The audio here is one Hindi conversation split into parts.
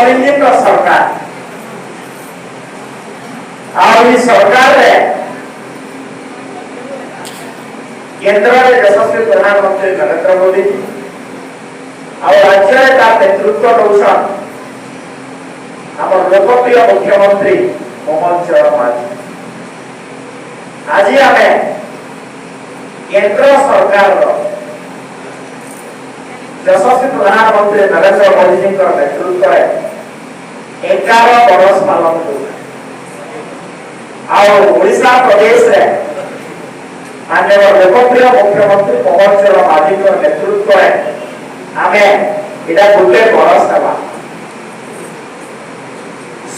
इंजिन सरकार आई सरकार रे केंद्र में यशस्वी प्रधानमंत्री नरेंद्र मोदी और राज्य का नेतृत्व नौसन आम लोकप्रिय मुख्यमंत्री मोहन चरण मांझी आज आम केंद्र सरकार यशस्वी प्रधानमंत्री नरेंद्र मोदी जी नेतृत्व 11 बरस पालन ओडिशा प्रदेश माननीय लोकप्रिय मुख्यमंत्री मोहन चरण मांझी नेतृत्व आम इटा गोटे बरस देवा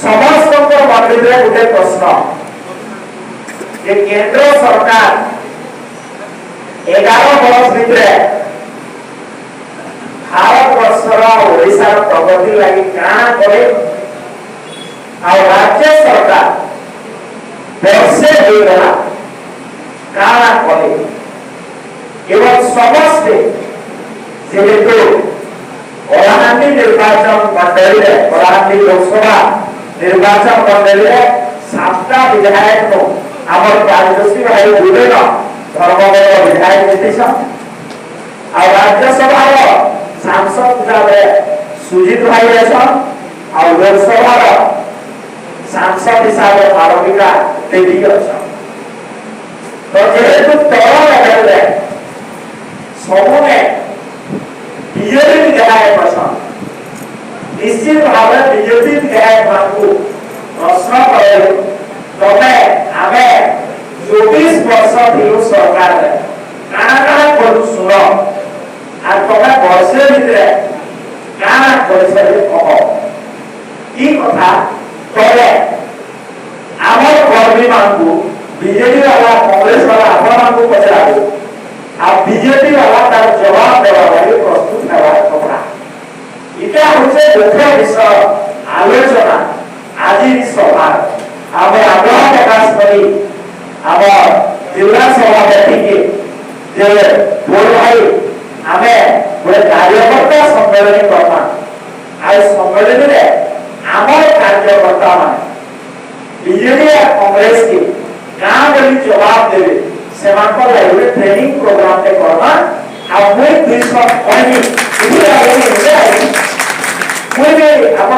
समस्त मन भर गोटे प्रश्न जे केंद्र सरकार 11 बरस भितर भारत वर्षर ओडिशा प्रगति लगी काना करे राज्य सरकार वर्षे होगा काना करे एवं समस्ते जेहेतु कलाहांडी निर्वाचन मंडल कलाहांडी लोकसभा निर्वाचन मंडल 7टा विधायक आम राजश्री भाई गुलेन धर्मगत विधायक जीतिछन राज्यसभा सांसद हिसाब से सुजीत भाई अछन लोकसभा सांसद हिसाब से मालविका देवी अछन तो जेहेतु तल लेवल सबने बीजेपी विधायक अछन निश्चित भाव बीजेपी विधायक मानू प्रश्न करे तमे आमे 24 वर्ष थिलु सरकार काना काना करू सुन आ तमे वर्षे भितरे काना करछे कह ई कथा तले आमर कर्मी मानू बीजेपी वाला कांग्रेस वाला आपण मानू पचराबो आ बीजेपी वाला तार जवाब देवा लागि प्रस्तुत हेबा कथा इटा होचे मुख्य विषय आलोचना आज सभा आम आग्रह प्रकाश करी आम जिला सभापति के जे बोल भाई आम गोटे कार्यकर्ता सम्मेलन करमा आज सम्मेलन में आम कार्यकर्ता मान बीजेपी कांग्रेस के गाँव बोली जवाब देवे से ट्रेनिंग प्रोग्राम करमा मुझे 200 मुझे आप